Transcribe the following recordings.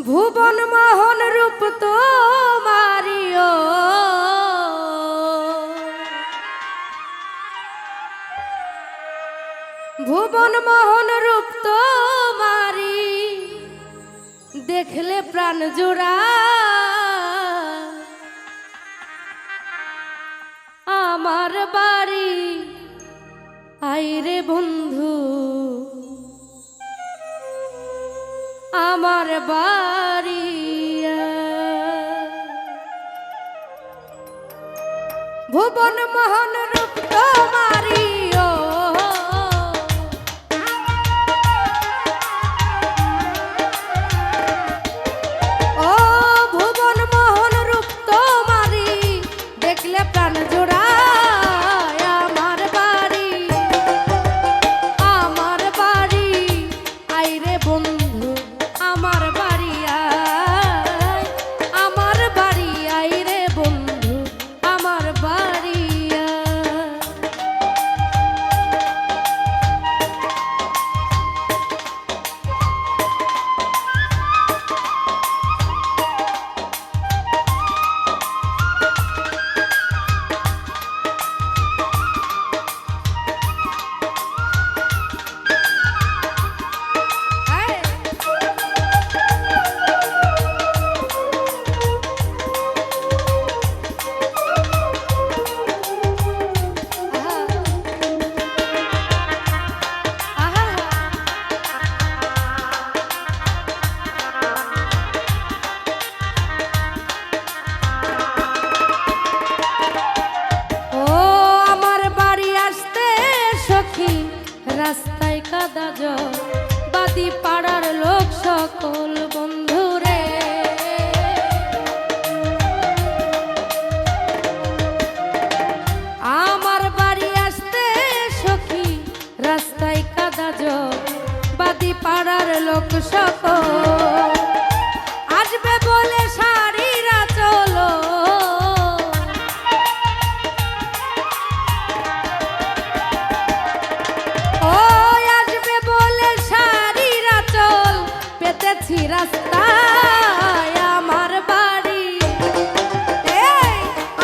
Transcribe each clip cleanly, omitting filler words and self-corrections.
ভুবন মোহন রূপ তোমারিও ভুবন মোহন রূপ তোমারি দেখলে প্রাণ জোড়া আমার বাড়ি আইরে বন্ধু আমার বাড়ি ভুবন মোহন রূপ তোমারি রাস্তায় কাদা জল বাদি পাড়ার লোক সকল বন্ধুরে আমার বাড়ি আসতে সখী রাস্তায় কাদা জল বাদি পাড়ার লোক সকল আসবে বলে সারিরা চলো রাস্তায় আমার বাড়ি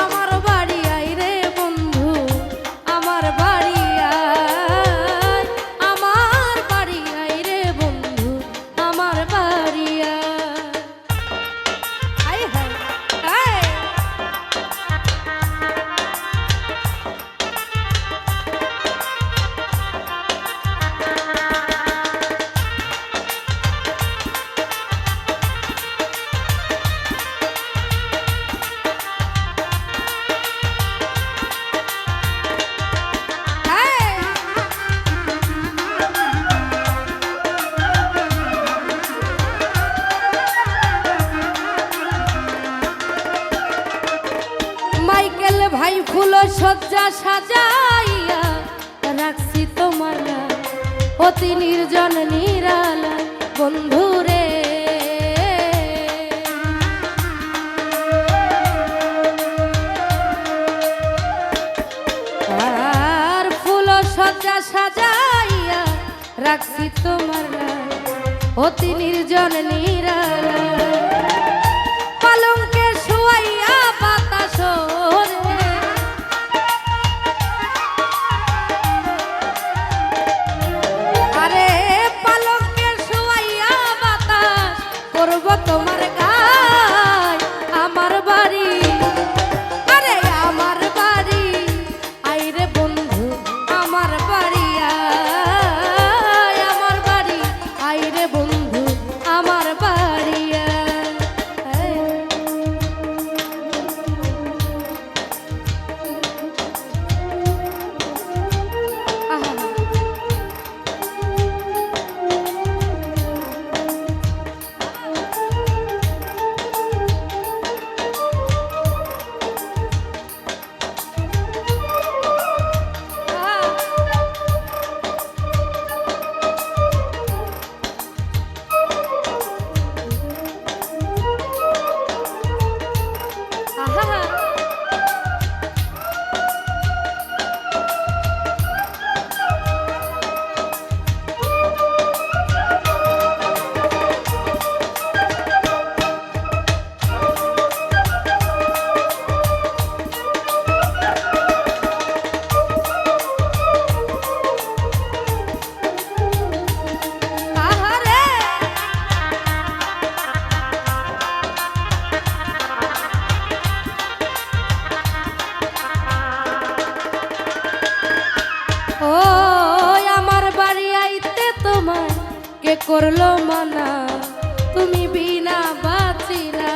আমার বাড়ি আইরে বন্ধু আমার বাড়ি আমার বাড়ি আইরে বন্ধু আমার বাড়ি ভাই ফুল সজ্জা সাজাইয়া রাখছি তোমার অতি নির্জন নিরালা বন্ধুরে আর ফুল সজ্জা সাজাইয়া রাখছি তোমার অতি নির্জন নিরালা পালঙ্কে শুয়াইয়া বাতাস তোমার গায় আমার বাড়ি আরে আমার বাড়ি আইরে বন্ধু আমার বাড়ি আমার বাড়ি আইরে বন্ধু আমার বাড়ি ও আমার বাড়ি আইতে তোমায় কে করলো মানা, তুমি বিনা বাঁচি না।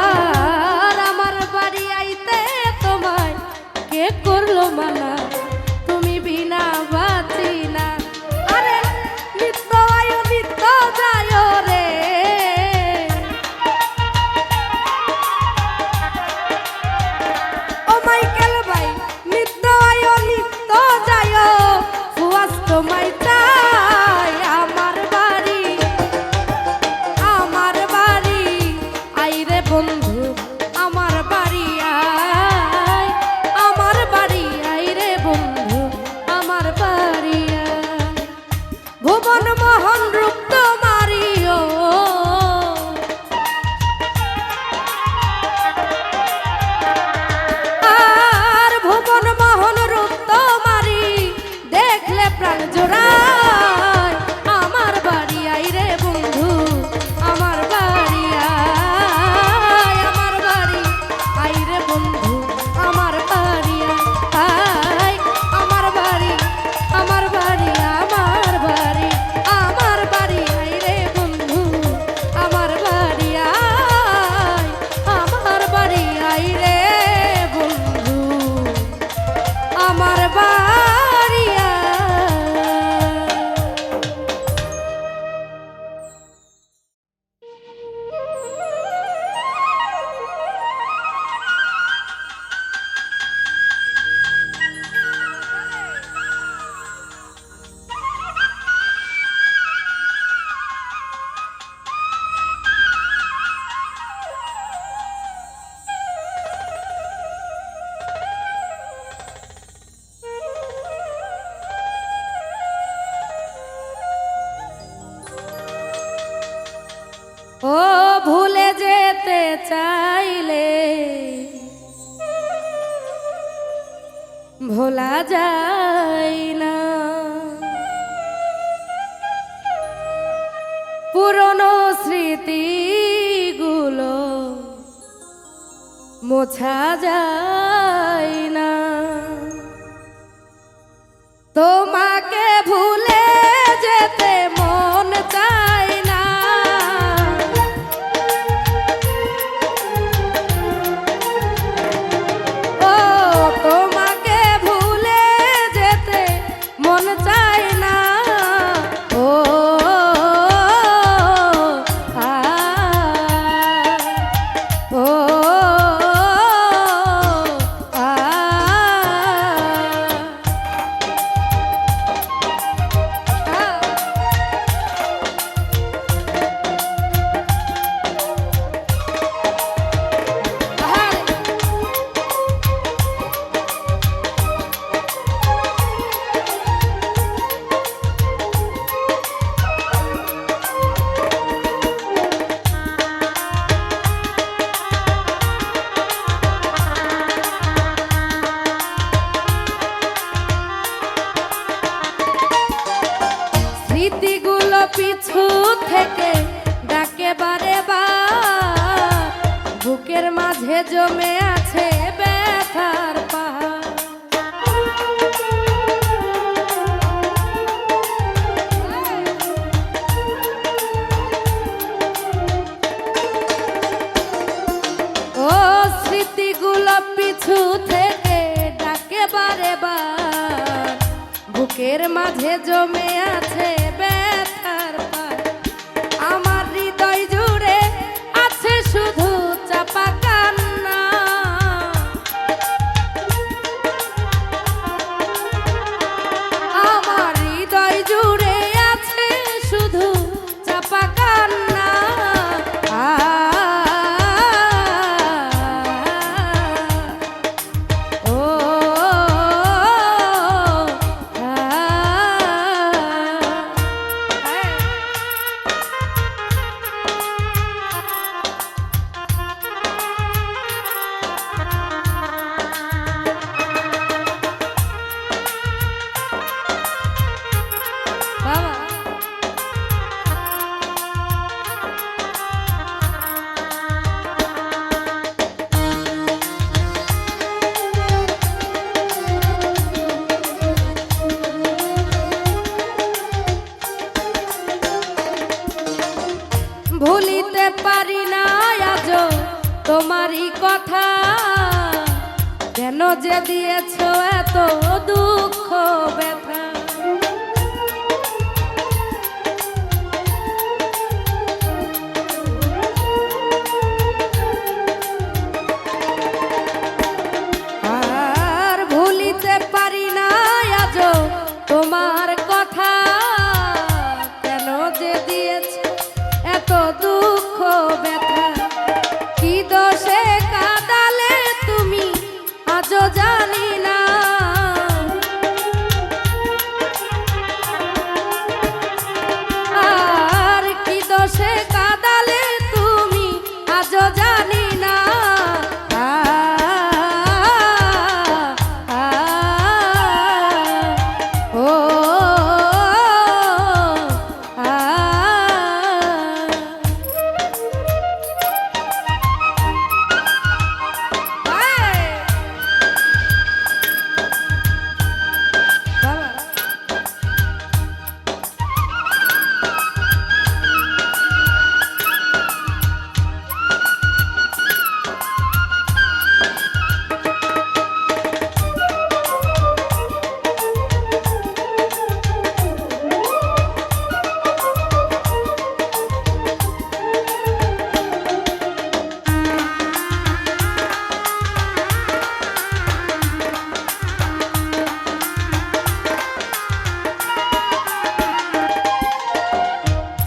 আর আমার বাড়ি আইতে তোমায় কে করলো মানা, তুমি বিনা বাঁচি না। আরে নিত্য আয়ো নিত্য যায় রে, ও মাইকেল ভাই নিত্য আয়ো নিত্য যায়, ফুয়াস তোমায় চাই। আমার বাড়ি আইরে বন্ধু, আমার বাড়ি আয়, আমার বাড়ি আইরে বন্ধু, আমার বাড়ি আয়। ভুবন মোহন রূপ তোমারিও, আর ভুবন মোহন রূপ তোমারি দেখলে প্রাণ জোড়ায়। আমার বাড়ি আইরে বন্ধু, আমার বাড়ি আয়, আমার বাড়ি আইরে বন্ধু, আমার বাড়ি আয়, আমার বাড়ি, আমার বাড়ি, আমার বাড়ি, আমার বাড়ি আইরে বন্ধু, আমার বাড়ি আয়, আমার বাড়ি আইরে বন্ধু, আমার বাড়ি আয়। ও ভুলে যেতে চাইলে ভোলা যায় না, পুরনো স্মৃতিগুলো মোছা যায় না। তোমাকে ভুলে যেতে মন চায় না, ও তোমাকে ভুলে যেতে মন চায় না। ও আ ও আ স্মৃতিগুলো পিছু থেকে ডাকে বারে বার, বুকের মাঝে জমে আছে ব্যথার পাহাড়। ও স্মৃতিগুলো পিছু থেকে ডাকে বারে বার, বুকের মাঝে জমে আছে ব্যথার পার। আমার হৃদয় জুড়ে আছে শুধু চাপা কান্না, আমার হৃদয় জুড়ে আছে শুধু চাপা কান্না। ও ভুলিতে পারি না আজও তোমারই কথা, কেন যে দিয়েছ এত দুঃখ ব্যথা। আর ভুলিতে পারি না আজও তোমার কথা, কেন যে দিয়েছ এত দুঃখ ব্যথা। কি দোষে কাঁদালে তুমি আজও জানি না, আর কি দোষে কাঁদালে তুমি আজও জানি না।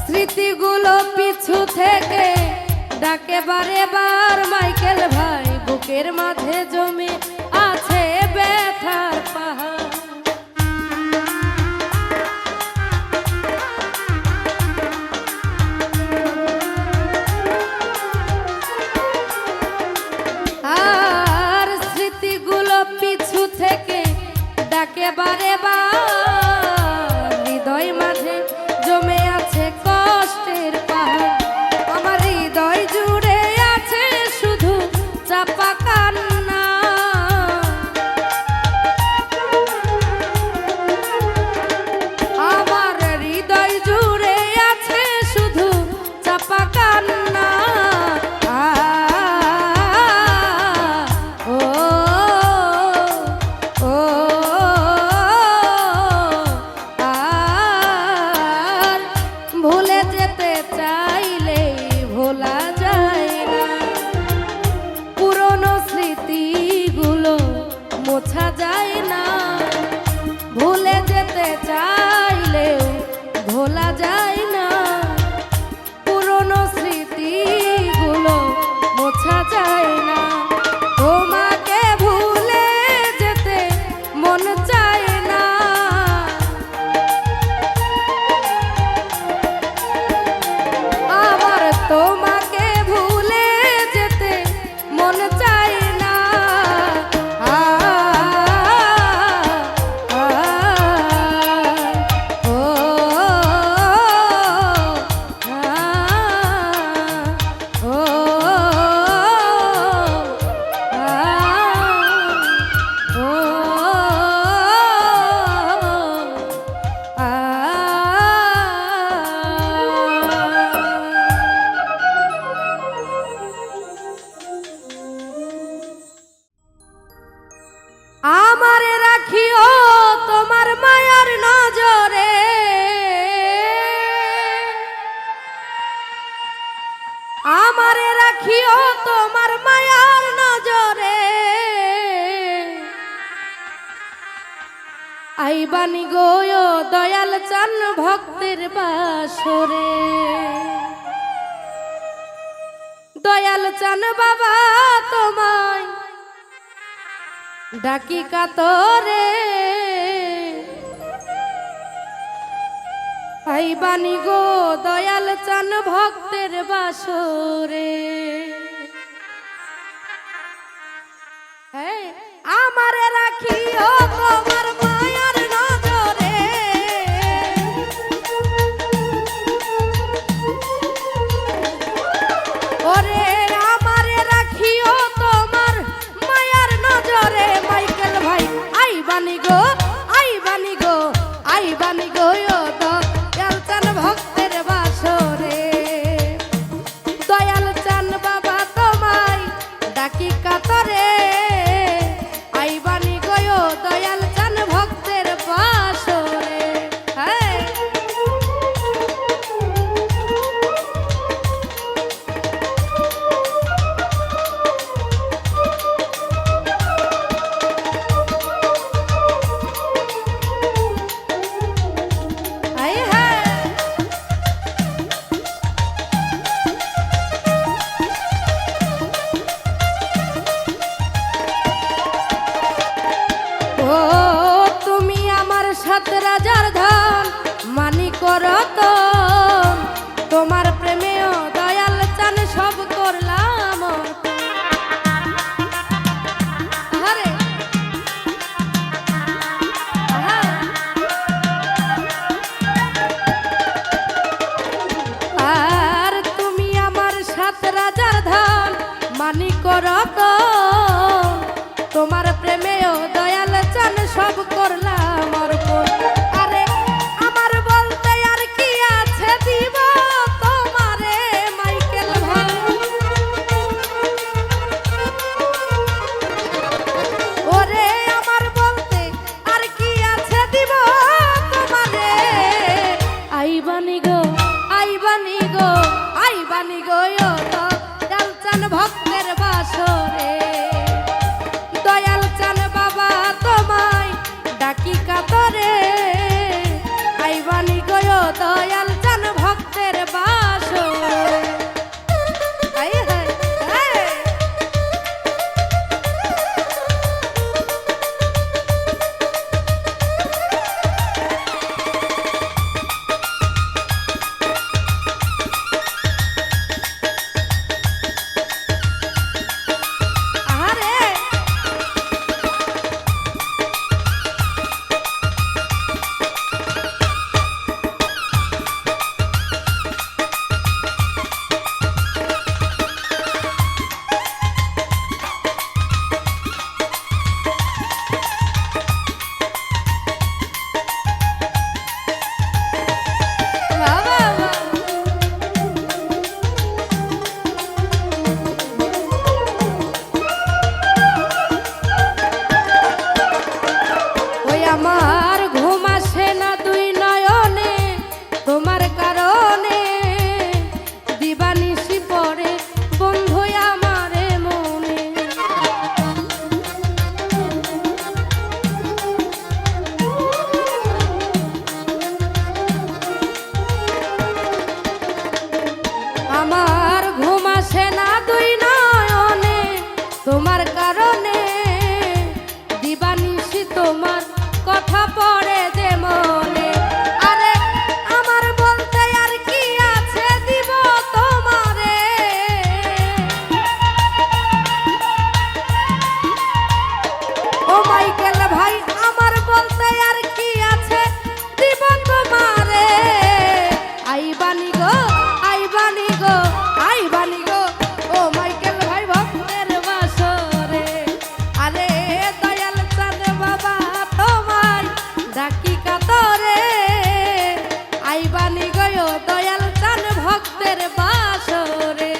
স্মৃতিগুলো পিছু থেকে ডাকে বারে বার মাইকেল ভাই, বুকের মাঝে জমে আছে ব্যথার পাহাড়। আর স্মৃতিগুলো পিছু থেকে ডাকে বারে বার, হৃদয় মাঝে জমে আছে কষ্টের পাহাড়। আমার হৃদয় জুড়ে আছে শুধু চাপা কান্না, আমার হৃদয় জুড়ে আছে শুধু চাপা কান্না। ভুলে যেতে চাইলে ভোলা যায় না, পুরনো স্মৃতিগুলো মোছা যায় না। ভুলে যেতে চাইলেও ভোলা যায় না, পুরনো স্মৃতিগুলো মোছা যায় না। তোমাকে ভুলে যেতে মন চায় না, আবার তোমাকে ভুলে যেতে মন চায় না। আমারে রাখিও তোমার মায়ার নজরে, আমারে রাখিও তোমার মায়ার নজরে। আইবানি গো দয়াল চান ভক্তের বাসরে, দয়াল চান বাবা তোমায় ডাকি কাতরে। আইবানি গো দয়াল চান ভক্তের বাসরে। আমারে রাখিও তোমার মায়ার নজরে, ওরে আমারে রাখিও তোমার মায়ার নজরে। মাইকেল ভাই আইবানি গো, আইবানি গো, আইবানি গো দয়াল চান ভক্তের বাসরে। করো তো তোমার প্রেমেও দয়াল চান সব করলাম অর্পণ। আরে আমার বলতে আর কি আছে দিব তোমারে মাইকেল ভাই। ওরে আমার বলতে আর কি আছে দিব তোমারে। আইবানি গো আইবানি গো আইবানি গো ও তো দয়াল চান ভক্তের বাসরে। দয়াল চান বাবা তোমায় ডাকি কাতরে। আইবানি গো ও দয়াল চান ভক্তের বাসরে। আই হাই হাই। আমার ঘুম আসে না দুই নয়নে তোমার কারণে। দিবানিশি পড়ে বন্ধু আমারে মনে। আমার ঘুম আসে না দুই নয়নে তোমার কারণে। দিবানিশি তোমার কথা পড়ে যে মনে। আরে আমার বলতে আর কি আছে দিব তোমারে। ও মাইকেল ভাই আমার বলতে আর কি আছে দিব তোমারে। আইবানি গো আইবানি গো আইবানি গো ও মাইকেল ভাই ভক্তের বাসরে। আরে দয়াল চাঁদ বাবা তোমায় ডাকি কাতরে। আইবানি গো দয়াল চাঁদ ভক্তের বাসরে।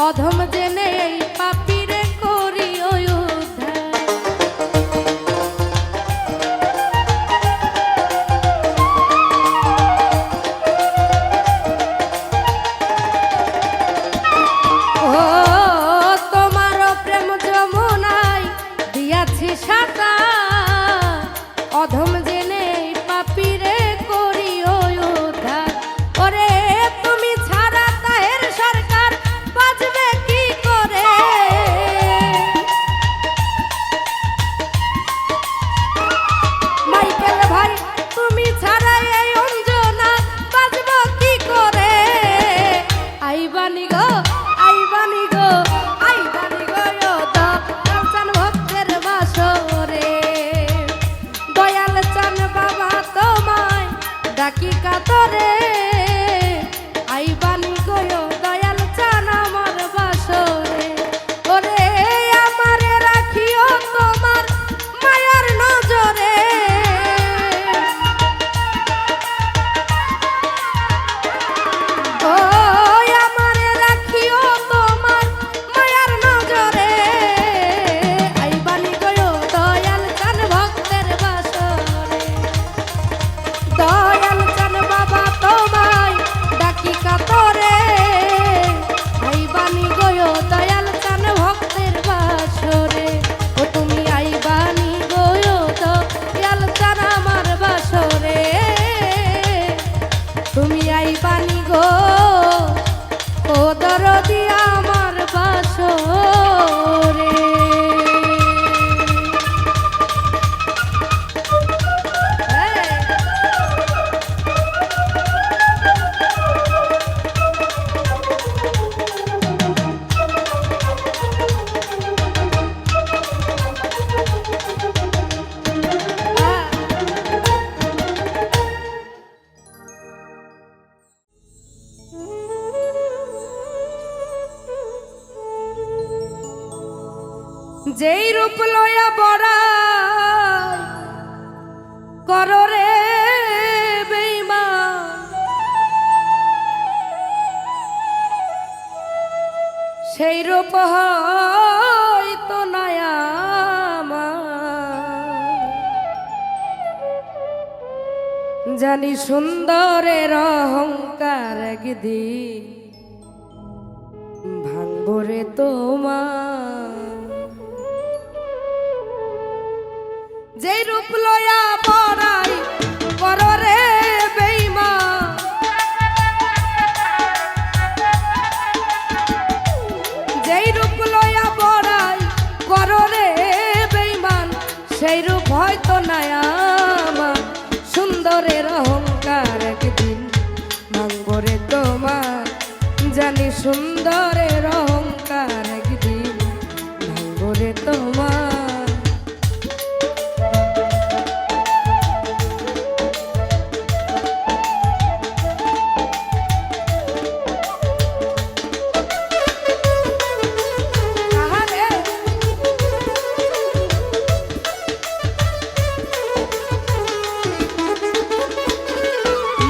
অধম জেনে এই পাপীরে করি উদ্ধার। ও তোমার প্রেম যমুনায় দিয়াছি সাঁতার। অধম জেনে এই পাপীরে করি উদ্ধার। ওরে তুমি ছাড়া তাহের সরকার বাজবে কি আইবানি গো ও দরদি আমার বাসরে। যেই রূপ লয়া বড়াই করো রে বেঈমান, সেই রূপ হয়তো নয়া জানি সুন্দরের অহংকার একদিন ভাঙবো রে তোমার। যেই রূপ লয়া বড়াই করো রে বেঈমান, যেই রূপ লয়া বড়াই করো রে বেঈমান, সেই রূপ হয়তো নাই আমার সুন্দরের অহংকার একদিন ভাঙবো রে তোমার। জানি সুন্দরের অহংকার একদিন ভাঙবো রে তোমার।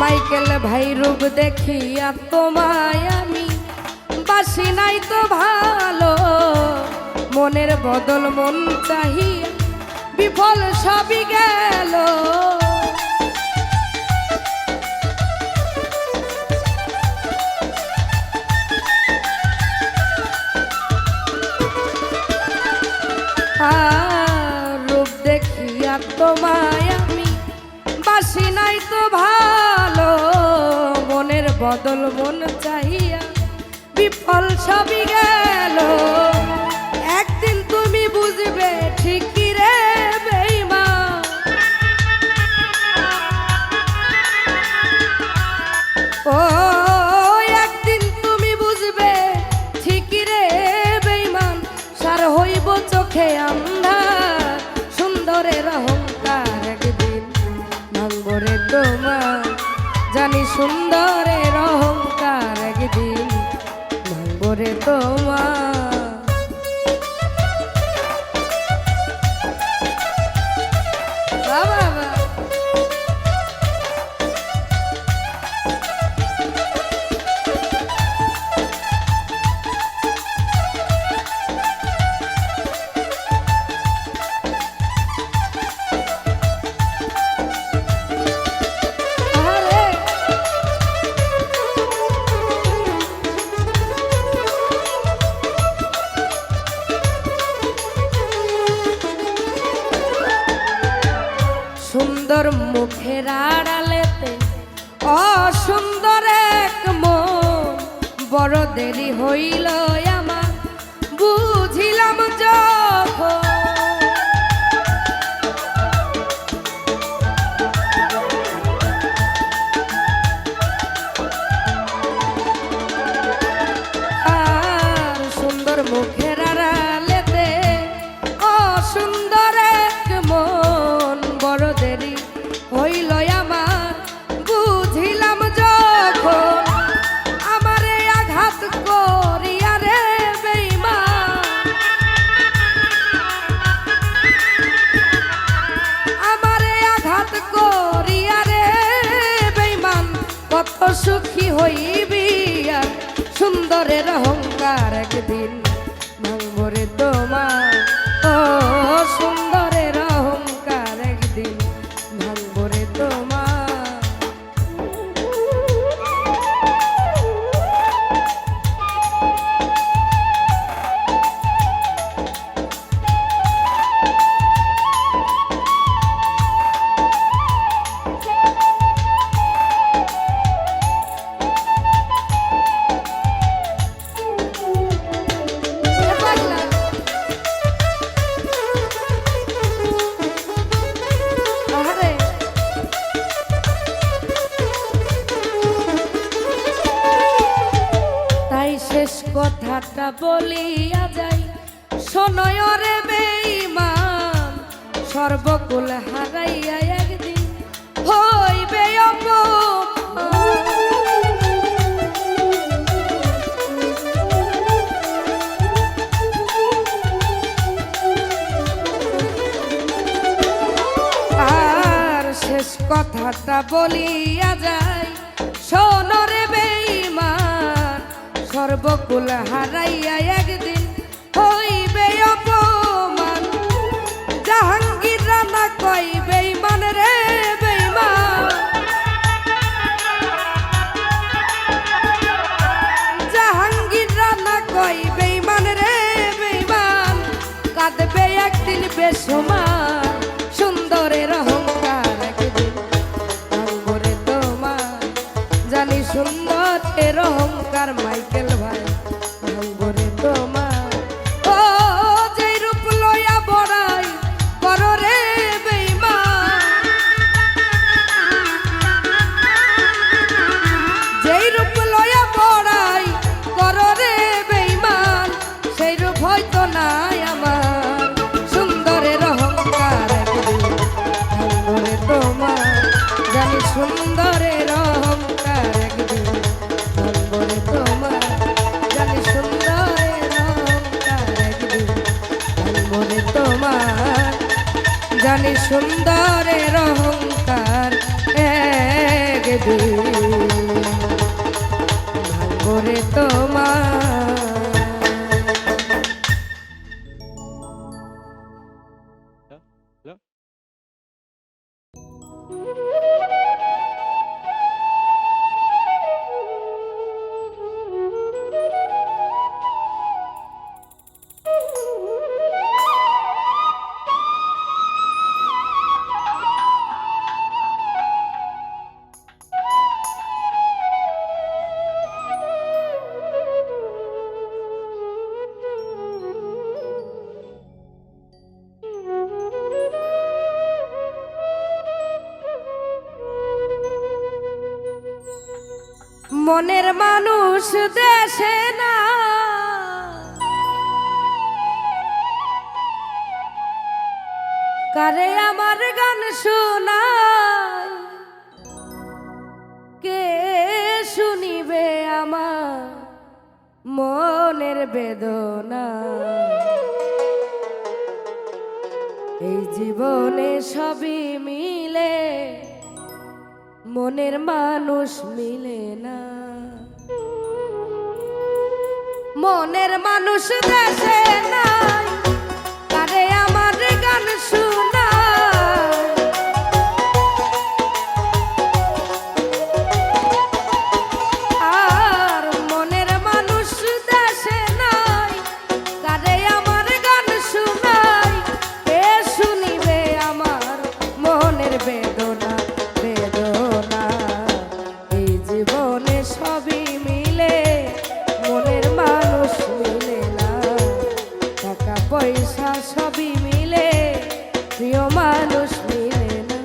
মাইকেল ভাই রূপ দেখিয়া তোমায় আমি বাসি নাই তো ভালো, মনের বদল মন চাহিয়া বিফল সবই গেল। রূপ দেখিয়া তোমায় আমি বাসি নাই তো ভালো, মনের বদল মন চাহিয়া বিফল সবই গেল। একদিন তুমি বুঝবে ঠিকই রে বেঈমান, ও একদিন তুমি বুঝবে ঠিকই রে বেঈমান। সার হইব চোখে আন্ধার সুন্দরের অহংকার একদিন ভাঙবো রে তোমার। জানি সুন্দরের অহংকার একদিন ভাঙবো রে তোমার। বাবা সুন্দর মুখের আড়ালেতে অসুন্দর এক মন, বড় দেরি হইল আমার বুঝিলাম যখন। আর সুন্দর মুখের আড়ালেতে অসুন্দর এক মন, বড় দেরি হইল আমার বুঝিলাম যখন। আমারে আঘাত করিয়া রে বেঈমান, আমারে আঘাত করিয়া রে বেঈমান, কত সুখী হইবি আর সুন্দরের অহংকার একদিন ভাঙবো রে তোমার। ও সুন্দরের অহংকার একদিন ভাঙবো রে তোমার। কথাটা বলিয়া যাই, শোনয় রে বেঈমান, সর্বকুল হারাইয়া একদিন হইবে অপমান। আর শেষ কথাটা বলিয়া যাই, শোন রে বেঈমান, সর্বকুল হারাইয়া একদিন হইবে অপমান। জাহাঙ্গীর রানা কই বেঈমান রে বেঈমান, জাহাঙ্গীর রানা কই বেঈমান রে বেঈমান, কাঁদবে একদিন বেসমান, সুন্দরের অহংকার একদিন ভাঙবরে তোমার। জানি সুন্দরের অহংকার মাইকেল ভাই ভাঙবরে তোমার। ও যেই রূপ লইয়া বড়াই করো রে বেঈমান, যেই রূপ লইয়া বড়াই করো রে বেঈমান, সেই রূপ হয়তো নাই আমার। সুন্দরের অহংকার একদিন ভাঙবরে তোমার। জানি সুন্দরের অহংকার একদিন ভাঙবরে তোমার। জানি সুন্দরের অহংকার একদিন ভাঙবরে তোমার। জানি সুন্দরের অহংকার একদিন ভাঙবরে তোমার। মনের মানুষ দেশে না, কারে আমার গান শোনায়, কে শুনিবে আমার মনের বেদনা। এই জীবনে সবই মিলে, মনের মানুষ মিলে না। মনের মানুষ দেশে নাই, কারে আমার গান শোনায়, আর মনের মানুষ দেশে নাই, কারে আমার গান শোনায়, কে শুনিবে আমার মনের বেদনা। বেদনা এই জীবনে সবই মিলে, মনের মানুষ মিলে না। টাকা পয়সা সবই মিলে, প্রিয় মানুষ মিলে না।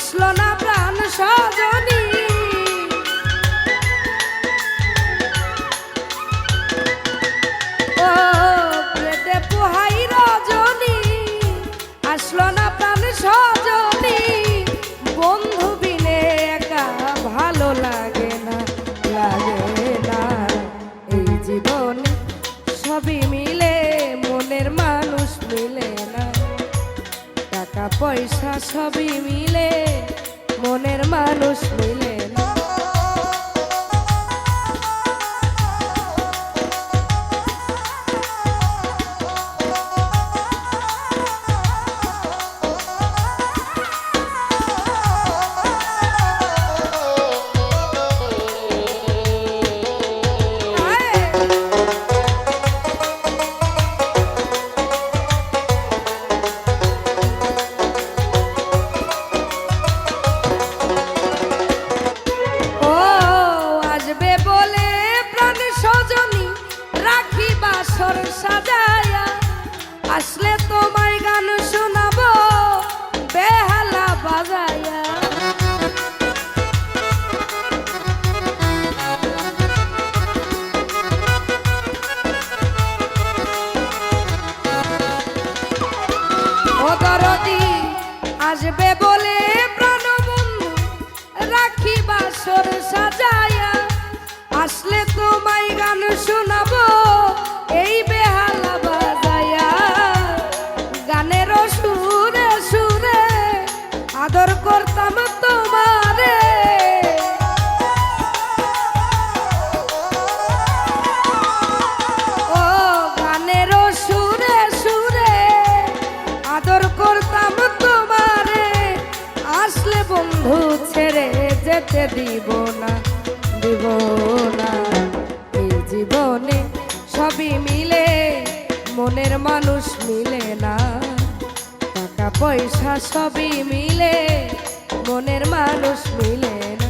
আসলো না প্রাণ সজনী ও পেটে পোহাই রজনী আসলো না প্রাণ সজনী বন্ধু বিনে একা ভালো লাগে না এই জীবনে সবই মিলে মনের মানুষ মিলে না টাকা পয়সা সবই মিলে মনের মানুষ মিলে না সাজায়া আসলে তোমায় গান শোনাবো বেহালা বাজায়া ও দরদি আসবে বলে প্রাণবন্ধু রাখি বাসর সাজায়া আসলে তোমায় গান শোনাবো এই বেহালা বাজায়া গানের সুরে সুরে আদর করতাম তোমারে ও গানের সুরে সুরে আদর করতাম তোমারে আসলে বন্ধু ছেড়ে যেতে দিব না এই জীবনে সবই মিলে মনের মানুষ মিলে না টাকা পয়সা সবই মিলে মনের মানুষ মিলে না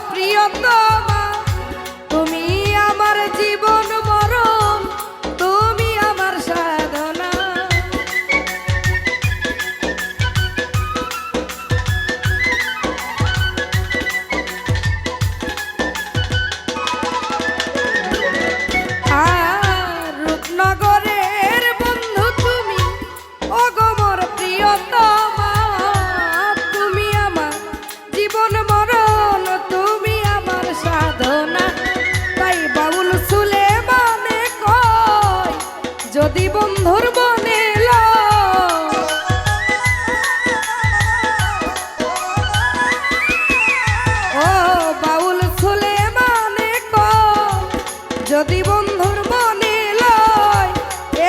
প্রিয়তমা তুমি আমার জীবন মরণ তুমি আমার সাধনা আর রূপনগরের বন্ধু তুমি ও গো মোর প্রিয়তমা তুমি আমার জীবন মরণ তুমি সাধনা তাই বাউল সুলেমানে কয় যদি বন্ধুর বনে ও বাউল সুলেমানে কয় যদি বন্ধুর বনে লয়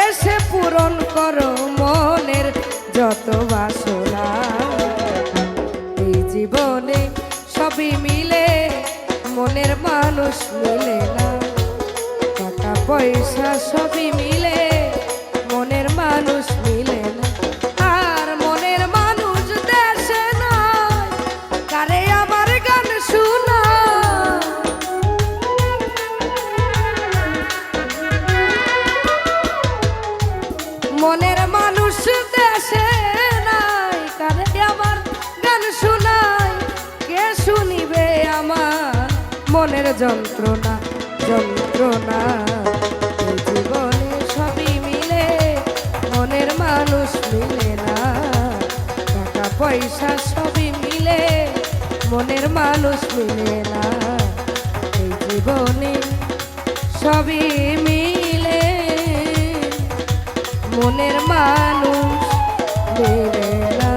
এসে পূরণ করো মনের যত বাসনা এই জীবনে সবই মিলে মনের মানুষ মিলে না টাকা পয়সা সবই মিলে মনের মানুষ মিলে না আর মনের মানুষ দেশে নয় কারে আমার গান শোনা মনের মানুষ দেশে নাই কারে আমার গান শোনায় কে শুনিবে আমার মনের যন্ত্রণা যন্ত্রণা এই জীবনে সবই মিলে মনের মানুষ মিলে না টাকা পয়সা সবই মিলে মনের মানুষ মিলে না এই জীবনে সবই মিলে মনের মানুষ মিলে না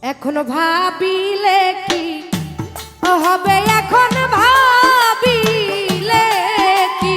এখন ভাবিলে কি হবে এখন ভাবিলে কি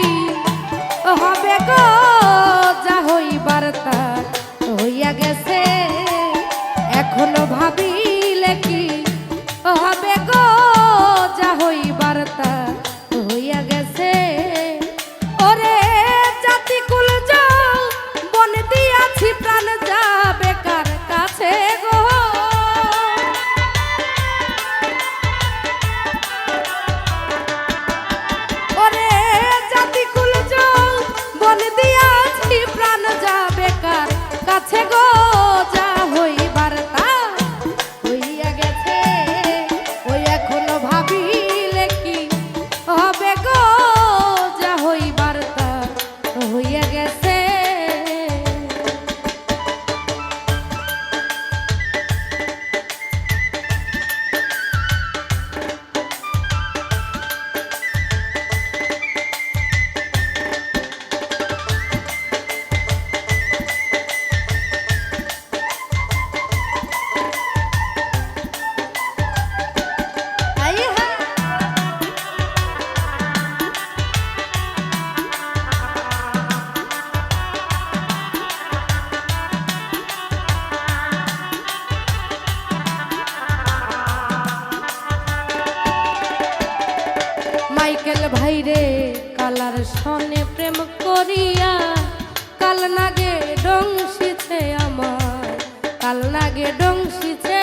মাইকেল ভাইরে কালার সনে প্রেম করিয়া কাল নাগে ডংসিছে আমার, কাল নাগে ডংসিছে।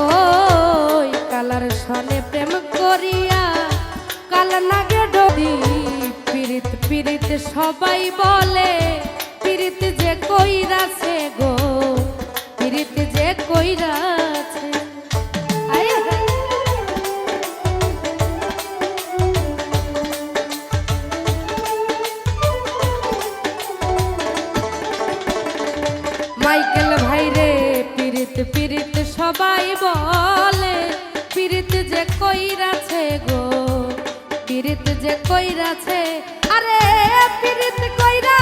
ওই কালার সনে প্রেম করিয়া কাল নাগে ডরি পিরিত পিরিত সবাই বলে পিরিত যে কইরাছে গো, পিরিত যে কইরাছে। মাইকেল ভাইরে পিরিত পিরিত সবাই বলে পিরিত যে কইরাছে গো, পিরিত যে কইরাছে। আরে পিরিত কইরা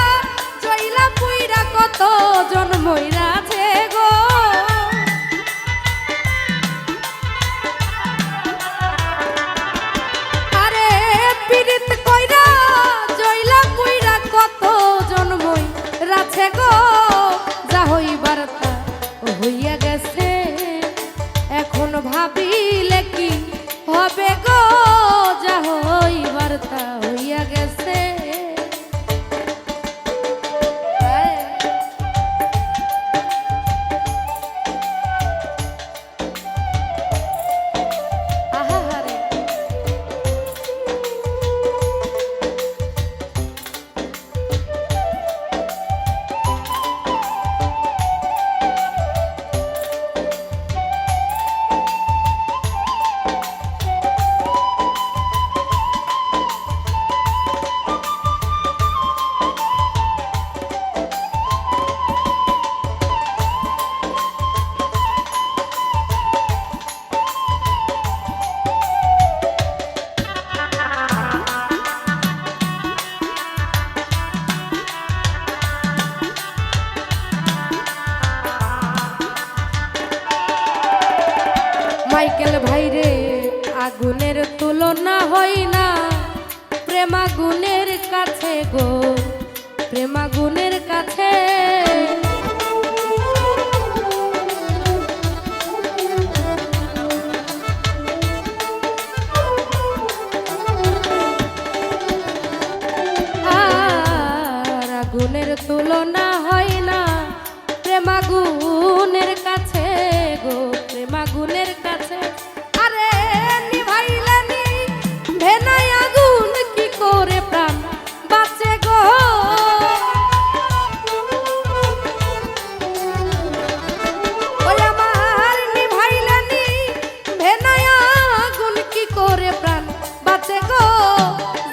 জইলা পুইরা কত জন্মইরাছে গো। আরে পিরিত কইরা জইলা পুইরা কত জন্মইরাছে গো। যা হইবার তা হইয়া গেছে, এখন ভাবিলে কি হবে গো। যা হইবার তা হইয়া গেছে। মাইকেল ভাইরে আগুনের তুলনা হয় না প্রেমাগুনের কাছে গো, প্রেমাগুনের কাছে। আর আগুনের তুলনা হয় না প্রেমাগুনের কাছে গো, প্রেমাগুনের কাছে। আরে নিভাইলানি ভেনাই আগুন কি করে প্রাণ বাঁচে গো। ওই আমার নিভাইলানি ভেনাই আগুন কি করে প্রাণ বাঁচে গো।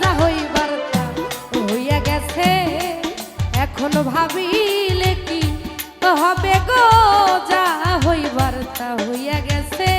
যা হইবার তা হইয়া গেছে, এখন ভাবিলে কি হবে গো। যা হইবার তা হইয়া গেছে।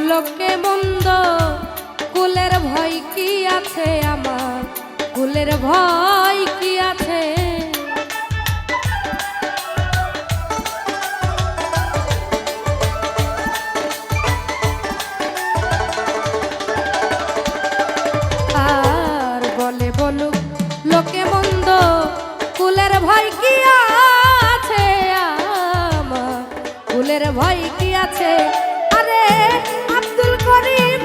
লোকে মন্দ কুলের ভয় কি আছে আমার, কুলের ভয় কি আছে। আর বলে বলুক লোকে মন্দ কুলের ফুলের ভয় কি আছে আমার, ফুলের ভয় কি আছে? আরে আব্দুল করিম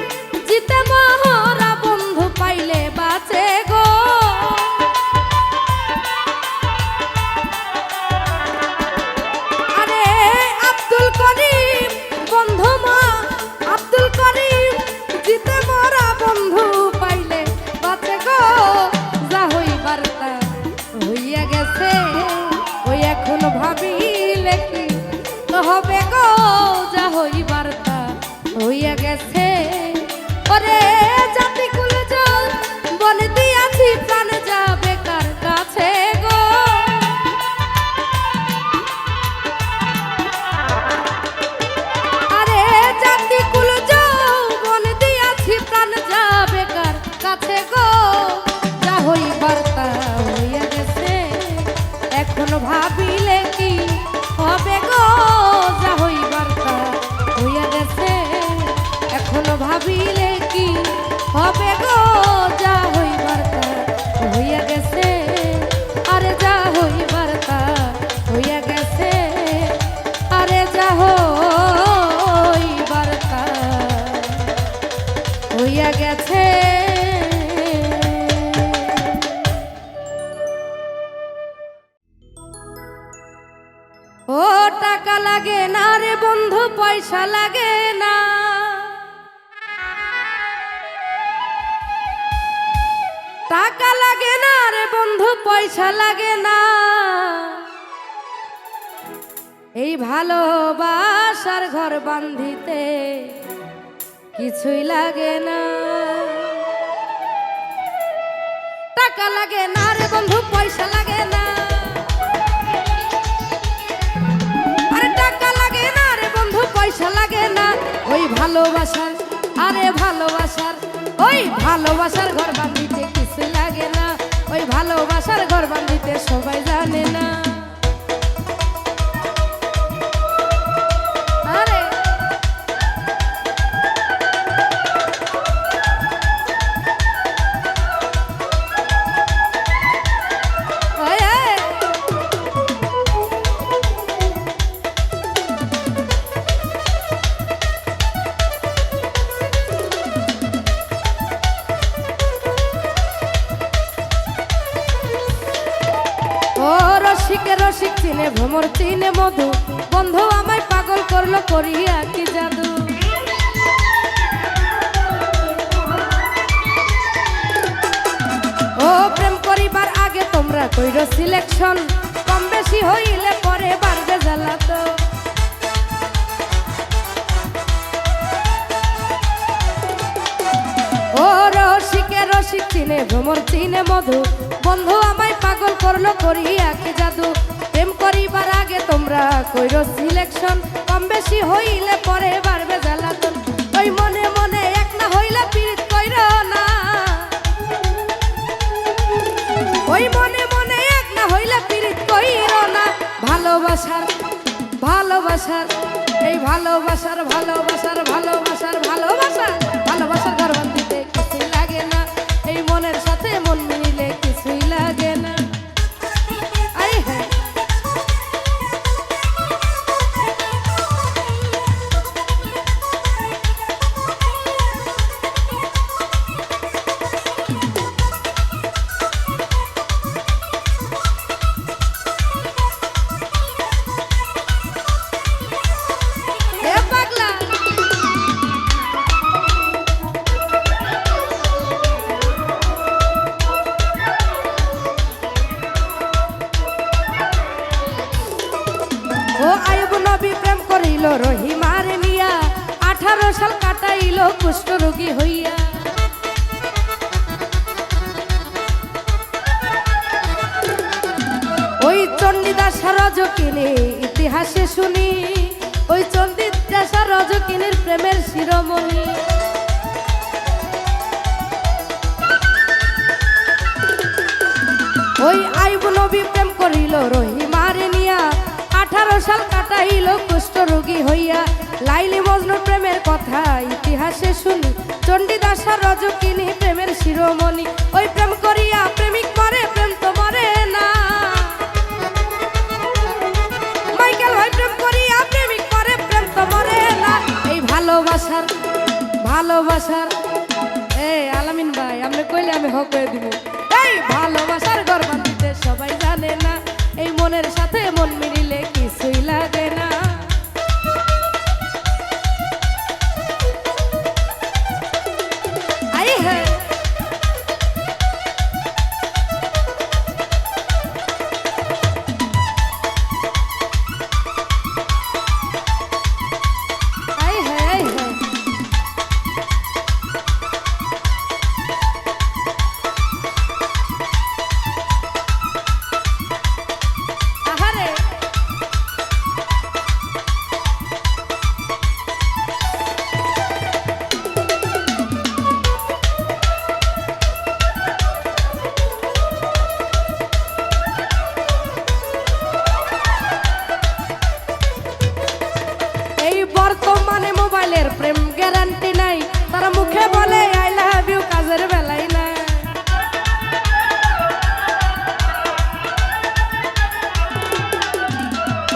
জিতে মহরা বন্ধু পাইলে বাঁচে গো। আরে আব্দুল করিম বন্ধু মা, আব্দুল করিম জিতে মরা বন্ধু পাইলে বাঁচে গো। যা হইবার তা হইয়া গেছে, ওই এখন ভাবিলে কি হবে গো। যা হইবার তা হইয়া গেছে। ওরে জাতি কুল জল বলে দিয়াছি প্রাণ যাবে কার কাছে গো। আরে জাতি কুল জল বলে দিয়াছি প্রাণ যাবে কার কাছে গো। যা হইবার তা হইয়া গেছে, এখন ভাবিলে কি হবে গো। যা হইবার তা হইয়া গেছে, এখন ভাবিলে কি হবে গো। যা হইবার তা হইয়া গেছে, আরে যা হইবার তা হইয়া গেছে, আরে যা হইবার তা হইয়া গেছে। ও টাকা লাগে না রে বন্ধু, পয়সা লাগে না। টাকা লাগে না রে বন্ধু, পয়সা লাগে না। এই ভালোবাসার ঘর বান্ধিতে কিছুই লাগে না। টাকা লাগে না রে বন্ধু, পয়সা লাগে না। আরে টাকা লাগে না রে বন্ধু, পয়সা লাগে না। ওই ভালোবাসার, আরে ভালোবাসার, ওই ভালোবাসার ঘর বান্ধিতে কিছু লাগে না। ওই ভালোবাসার ঘর বান্ধিতে সবাই জানে না। আরে রসিকে রসিক চিনে ভ্রমর চিনে মধু, বন্ধু আমায় পাগল করলো করিয়া কি জাদু। ও প্রেম করিবার আগে তোমরা কইরো সিলেকশন, কম বেশি হইলে পরে বাড়বে জ্বালাতো। ও রসিকে রসিক চিনে ভ্রমর চিনে মধু, বন্ধু আমায় পাগল করলো করিয়া কি জাদু। প্রেম করিবার আগে তোমরা কইরো সিলেকশন, কম বেশি হইলে পরে বাড়বে জ্বালাতন। ওই মনে মনে এক না হইলে পীড়িত কইরো না। ওই মনে মনে এক না হইলে পীড়িত কইরো না। ভালোবাসার, ভালোবাসার, এই ভালোবাসার, ভালোবাসার, ভালোবাসার, ভালোবাসার, ভালোবাসার ঘর বান্ধিতে কিছুই লাগে না। এই মনের সাথে মন মিলে কিছুই লাগে না। ও আইব নবী প্রেম করিল রহিমার নিয়া, 18 সাল কাটাইল কুষ্ঠ রোগী হইয়া। ওই চণ্ডীদাস রজকিনী ইতিহাসে শুনি, ওই চণ্ডীদাস রজকিনীর প্রেমের শিরোমণি। ওই আইব নবী প্রেম করিল রহিমার নিয়া, 18 সাল কাটাইল কুষ্ঠ রোগী হইয়া। লাইলি মজনুর প্রেমের কথা ইতিহাসে শুনি, চণ্ডীদাস রজকিনী প্রেমের শিরোমণি। ওই প্রেম করিয়া প্রেমিক মরে, প্রেম তো মরে না। ভালোবাসার আলামিন ভাই আপনি কইলে আমি হক করে দিব। এই ভালোবাসার ঘর বাঁধিতে সবাই জানে না, এই মনের সাথে মন মিলিলে কিছুই লাগে না। আই হ্যাঁ বর্তমানে মোবাইলের প্রেম গ্যারান্টি নাই, তারা মুখে বলে আই লাভ ইউ, কাজের বেলায় না।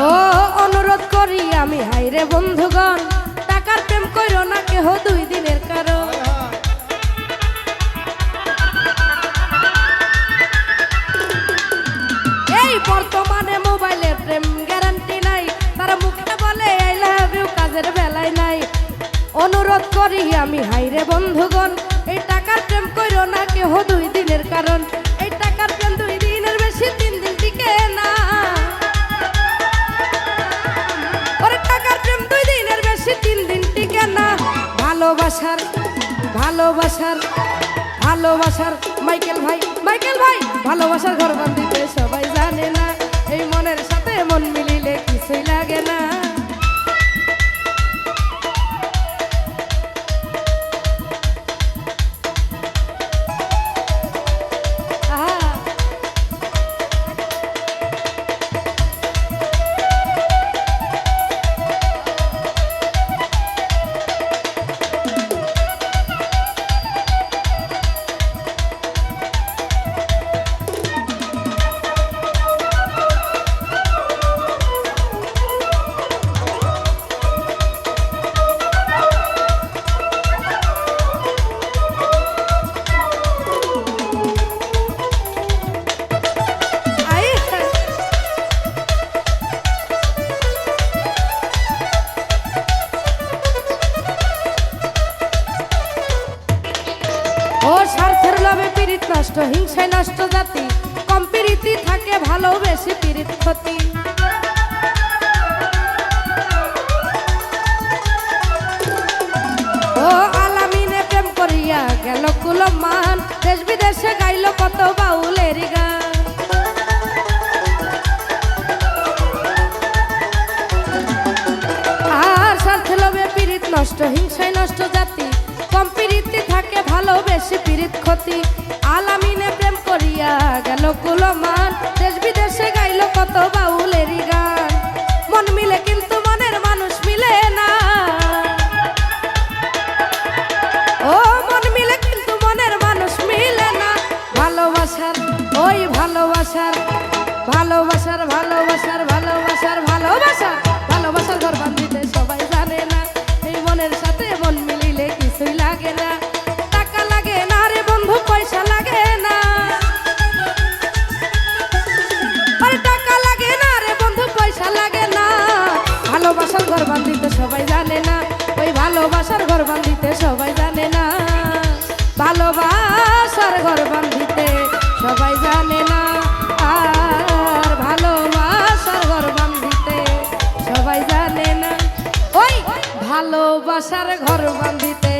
ও অনুরোধ করি আমি হাইরে বন্ধুগণ, টাকার প্রেম কইরো না কেহ 2 দিনের কারণ। এই বর্তমানে মোবাইলের প্রেম গ্যারান্টি নাই, তারা মুখে বলে আই লাভ ইউ, কাজের বেলায় নাই। অনুরোধ করি আমি হাইরে বন্ধুগণ, এই টাকার প্রেম কইরো না কেহ 2 দিনের কারণ। এই টাকার প্রেম 2 দিনের বেশি 3 দিন টিকে না। ওরে টাকার প্রেম 2 দিনের বেশি 3 দিন টিকে না। ভালোবাসার ভালোবাসার ভালোবাসার মাইকেল ভাই ভালোবাসার ঘর বাঁধিতে সবাই জানে না, এই মনের সাথে মন মিলিলে কিছুই লাগে না। ও স্বার্থের লোভে পীড়িত নষ্ট, হিংসায় নষ্ট জাতি, কম পীড়িতি থাকে ভালোবেসে পীড়িত ক্ষতি। ও আলামিনে প্রেম করিয়া গেল কুলমান, দেশ বিদেশে গাইল কত বাউলের গান। আর স্বার্থের লোভে পীড়িত নষ্ট, হিংসায় নষ্ট জাতি, কম পীড়িতি থাকে ভালোবেসে পীড়িত ক্ষতি। আলামিনে প্রেম করিয়া গেল কুলমান, দেশ বিদেশে গাইল কত বাউলের গান। মন মিলে কিন্তু মনের মানুষ মিলে না। ও মন মিলে কিন্তু মনের মানুষ মিলে না। ভালোবাসার ওই ভালোবাসার ভালোবাসার ভালোবাসার ভালোবাসার ভালোবাসার ভালোবাসার ঘর বাঁধিতে সবাই জানে না, এই মনের সাথে মন মিলিলে কিছুই লাগে না। টাকা লাগে না রে বন্ধু, পয়সা লাগে না। আরে টাকা লাগে না রে বন্ধু, পয়সা লাগে না। ভালোবাসার ঘর বাঁধিতে সবাই জানে না, ওই ভালোবাসার ঘর বাঁধিতে সবাই জানে না। ভালোবাসার ঘর বাঁধিতে সবাই জানে না, আর ভালোবাসার ঘর বাঁধিতে সবাই জানে না। ওই ভালোবাসার ঘর বাঁধিতে